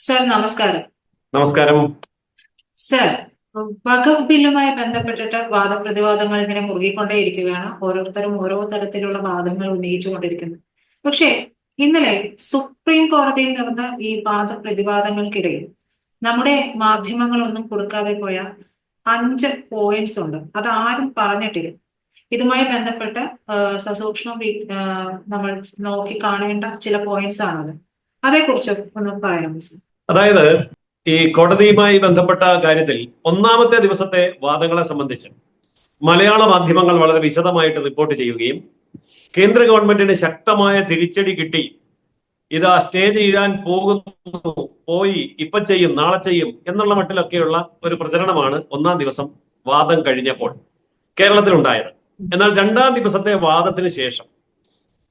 Sir നമസ്കാരം. നമസ്കാരം. Sir, വഖഫ് ബില്ലുമായി ബന്ധപ്പെട്ടിട്ട് വാദപ്രതിവാദങ്ങൾ ഇങ്ങനെ മുറുകിക്കൊണ്ടേയിരിക്കുകയാണ്. ഓരോരുത്തരും ഓരോ തരത്തിലുള്ള വാദങ്ങൾ ഉന്നയിച്ചുകൊണ്ടിരിക്കുന്നു. പക്ഷേ ഇന്നലെ സുപ്രീം കോടതിയിൽ നടന്ന ഈ വാദപ്രതിവാദങ്ങൾക്കിടയിൽ നമ്മുടെ മാധ്യമങ്ങളൊന്നും കൊടുക്കാതെ പോയ 5 പോയിന്റ്സ് ഉണ്ട്. അത് ആരും പറഞ്ഞിട്ടില്ല. ഇതുമായി ബന്ധപ്പെട്ട് സസൂക്ഷ്മം നമ്മൾ നോക്കി കാണേണ്ട ചില പോയിന്റ്സ് ആണത്. അതേക്കുറിച്ച് ഒന്ന് പറയാമോ സർ? അതായത് ഈ കോടതിയുമായി ബന്ധപ്പെട്ട കാര്യത്തിൽ ഒന്നാമത്തെ ദിവസത്തെ വാദങ്ങളെ സംബന്ധിച്ച് മലയാള മാധ്യമങ്ങൾ വളരെ വിശദമായിട്ട് റിപ്പോർട്ട് ചെയ്യുകയും കേന്ദ്ര ഗവൺമെന്റിന് ശക്തമായ തിരിച്ചടി കിട്ടി, ഇതാ സ്റ്റേ ചെയ്യാൻ പോകുന്നു, പോയി, ഇപ്പൊ ചെയ്യും, നാളെ ചെയ്യും എന്നുള്ള മട്ടിലൊക്കെയുള്ള ഒരു പ്രചരണമാണ് ഒന്നാം ദിവസം വാദം കഴിഞ്ഞപ്പോൾ കേരളത്തിലുണ്ടായത്. എന്നാൽ രണ്ടാം ദിവസത്തെ വാദത്തിന് ശേഷം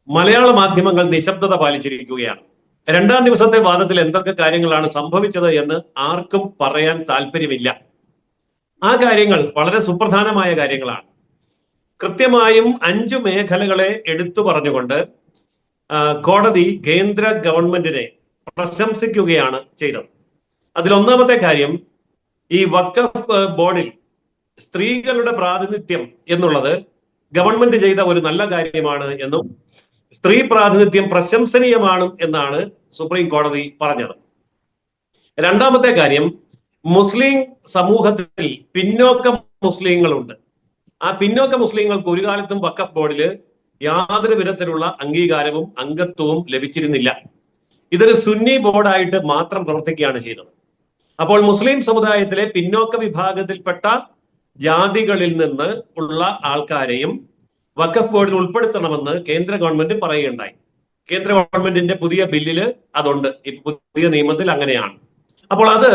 മലയാള മാധ്യമങ്ങൾ നിശബ്ദത പാലിച്ചിരിക്കുകയാണ്. രണ്ടാം ദിവസത്തെ വാദത്തിൽ എന്തൊക്കെ കാര്യങ്ങളാണ് സംഭവിച്ചത് എന്ന് ആർക്കും പറയാൻ താല്പര്യമില്ല. ആ കാര്യങ്ങൾ വളരെ സുപ്രധാനമായ കാര്യങ്ങളാണ്. കൃത്യമായും 5 മേഖലകളെ എടുത്തു പറഞ്ഞുകൊണ്ട് കോടതി കേന്ദ്ര ഗവൺമെന്റിനെ പ്രശംസിക്കുകയാണ് ചെയ്തത്. അതിലൊന്നാമത്തെ കാര്യം, ഈ വഖഫ് ബോർഡിൽ സ്ത്രീകളുടെ പ്രാതിനിധ്യം എന്നുള്ളത് ഗവൺമെന്റ് ചെയ്ത ഒരു നല്ല കാര്യമാണ് എന്നും സ്ത്രീ പ്രാതിനിധ്യം പ്രശംസനീയമാണ് എന്നാണ് സുപ്രീം കോടതി പറഞ്ഞത്. രണ്ടാമത്തെ കാര്യം, മുസ്ലിം സമൂഹത്തിൽ പിന്നോക്ക മുസ്ലിങ്ങളുണ്ട്. ആ പിന്നോക്ക മുസ്ലിങ്ങൾക്ക് ഒരു കാലത്തും വഖഫ് ബോർഡിൽ യാതൊരു വിധത്തിലുള്ള അംഗീകാരവും അംഗത്വവും ലഭിച്ചിരുന്നില്ല. ഇതൊരു സുന്നി ബോർഡായിട്ട് മാത്രം പ്രവർത്തിക്കുകയാണ് ചെയ്തത്. അപ്പോൾ മുസ്ലിം സമുദായത്തിലെ പിന്നോക്ക വിഭാഗത്തിൽപ്പെട്ട ജാതികളിൽ നിന്ന് ഉള്ള ആൾക്കാരെയും വഖഫ് ബോർഡിൽ ഉൾപ്പെടുത്തണമെന്ന് കേന്ദ്ര ഗവൺമെന്റ് പറയുകയുണ്ടായി. കേന്ദ്ര ഗവൺമെന്റിന്റെ പുതിയ ബില്ലില് അതുണ്ട്, പുതിയ നിയമത്തിൽ അങ്ങനെയാണ്. അപ്പോൾ അത്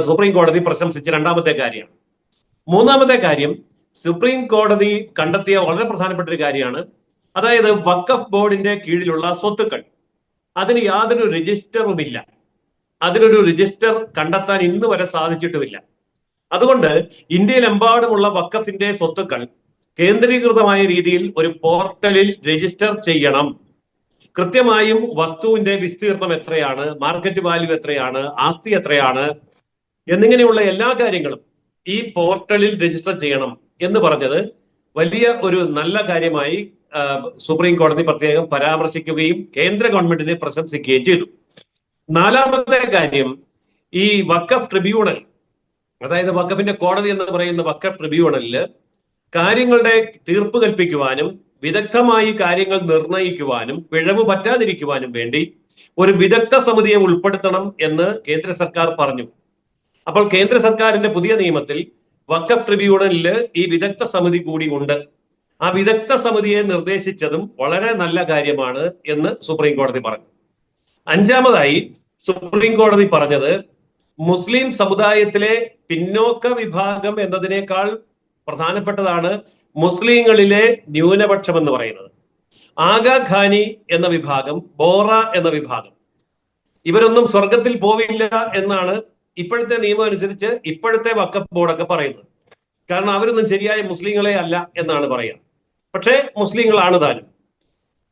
സുപ്രീം കോടതി പ്രശംസിച്ച രണ്ടാമത്തെ കാര്യമാണ്. മൂന്നാമത്തെ കാര്യം, സുപ്രീം കോടതി കണ്ടെത്തിയ വളരെ പ്രധാനപ്പെട്ട ഒരു കാര്യമാണ്. അതായത് വഖഫ് ബോർഡിന്റെ കീഴിലുള്ള സ്വത്തുക്കൾ, അതിന് യാതൊരു രജിസ്റ്ററുമില്ല. അതിനൊരു രജിസ്റ്റർ കണ്ടെത്താൻ ഇന്ന് വരെ സാധിച്ചിട്ടുമില്ല. അതുകൊണ്ട് ഇന്ത്യയിലെമ്പാടുമുള്ള വഖഫിന്റെ സ്വത്തുക്കൾ കേന്ദ്രീകൃതമായ രീതിയിൽ ഒരു പോർട്ടലിൽ രജിസ്റ്റർ ചെയ്യണം. കൃത്യമായും വസ്തുവിന്റെ വിസ്തീർണം എത്രയാണ്, മാർക്കറ്റ് വാല്യൂ എത്രയാണ്, ആസ്തി എത്രയാണ് എന്നിങ്ങനെയുള്ള എല്ലാ കാര്യങ്ങളും ഈ പോർട്ടലിൽ രജിസ്റ്റർ ചെയ്യണം എന്ന് പറഞ്ഞത് വലിയ ഒരു നല്ല കാര്യമായി സുപ്രീം കോടതി പ്രത്യേകം പരാമർശിക്കുകയും കേന്ദ്ര ഗവൺമെന്റിനെ പ്രശംസിക്കുകയും ചെയ്തു. നാലാമത്തെ കാര്യം, ഈ വഖഫ് ട്രിബ്യൂണൽ, അതായത് വഖഫിന്റെ കോടതി എന്ന് പറയുന്ന വഖഫ് ട്രിബ്യൂണലില് കാര്യങ്ങളുടെ തീർപ്പ് കൽപ്പിക്കുവാനും വിദഗ്ധമായി കാര്യങ്ങൾ നിർണയിക്കുവാനും പിഴവ് പറ്റാതിരിക്കുവാനും വേണ്ടി ഒരു വിദഗ്ധ സമിതിയെ ഉൾപ്പെടുത്തണം എന്ന് കേന്ദ്ര സർക്കാർ പറഞ്ഞു. അപ്പോൾ കേന്ദ്ര സർക്കാരിന്റെ പുതിയ നിയമത്തിൽ വഖഫ് ട്രിബ്യൂണലില് ഈ വിദഗ്ധ സമിതി കൂടി ഉണ്ട്. ആ വിദഗ്ധ സമിതിയെ നിർദ്ദേശിച്ചതും വളരെ നല്ല കാര്യമാണ് എന്ന് സുപ്രീം കോടതി പറഞ്ഞു. അഞ്ചാമതായി സുപ്രീം കോടതി പറഞ്ഞത്, മുസ്ലിം സമുദായത്തിലെ പിന്നോക്ക വിഭാഗം എന്നതിനേക്കാൾ പ്രധാനപ്പെട്ടതാണ് മുസ്ലിങ്ങളിലെ ന്യൂനപക്ഷം എന്ന് പറയുന്നത്. ആഗാ ഖാനി എന്ന വിഭാഗം, ബോറ എന്ന വിഭാഗം, ഇവരൊന്നും സ്വർഗത്തിൽ പോവില്ല എന്നാണ് ഇപ്പോഴത്തെ നിയമം അനുസരിച്ച് ഇപ്പോഴത്തെ വഖഫ് ബോർഡൊക്കെ പറയുന്നത്. കാരണം അവരൊന്നും ശരിയായ മുസ്ലിങ്ങളെ അല്ല എന്നാണ് പറയുക. പക്ഷേ മുസ്ലിങ്ങളാണ് താനും.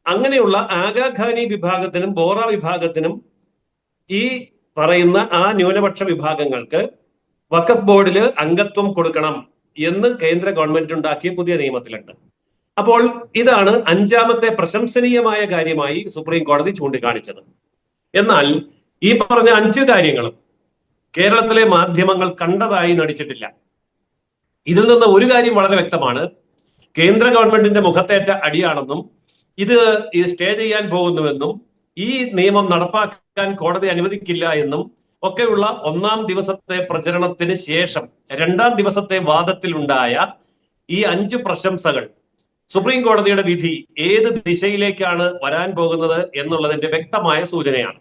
അങ്ങനെയുള്ള ആഗാ ഖാനി വിഭാഗത്തിനും ബോറ വിഭാഗത്തിനും ഈ പറയുന്ന ആ ന്യൂനപക്ഷ വിഭാഗങ്ങൾക്ക് വഖഫ് ബോർഡിൽ അംഗത്വം കൊടുക്കണം എന്ന് കേന്ദ്ര ഗവൺമെന്റ് ഉണ്ടാക്കിയ പുതിയ നിയമത്തിലുണ്ട്. അപ്പോൾ ഇതാണ് അഞ്ചാമത്തെ പ്രശംസനീയമായ കാര്യമായി സുപ്രീം കോടതി ചൂണ്ടിക്കാണിച്ചത്. എന്നാൽ ഈ പറഞ്ഞ 5 കാര്യങ്ങളും കേരളത്തിലെ മാധ്യമങ്ങൾ കണ്ടതായി നടിച്ചിട്ടില്ല. ഇതിൽ നിന്ന് ഒരു കാര്യം വളരെ വ്യക്തമാണ്, കേന്ദ്ര ഗവൺമെന്റിന്റെ മുഖത്തേറ്റ അടിയാണെന്നും ഇത് സ്റ്റേ ചെയ്യാൻ പോകുന്നുവെന്നും ഈ നിയമം നടപ്പാക്കാൻ കോടതി അനുവദിക്കില്ല എന്നും ഒക്കെയുള്ള ഒന്നാം ദിവസത്തെ പ്രചരണത്തിന് ശേഷം രണ്ടാം ദിവസത്തെ വാദത്തിലുണ്ടായ ഈ 5 പ്രശംസകൾ സുപ്രീം കോടതിയുടെ വിധി ഏത് ദിശയിലേക്കാണ് വരാൻ പോകുന്നത് എന്നുള്ളതിന്റെ വ്യക്തമായ സൂചനയാണ്.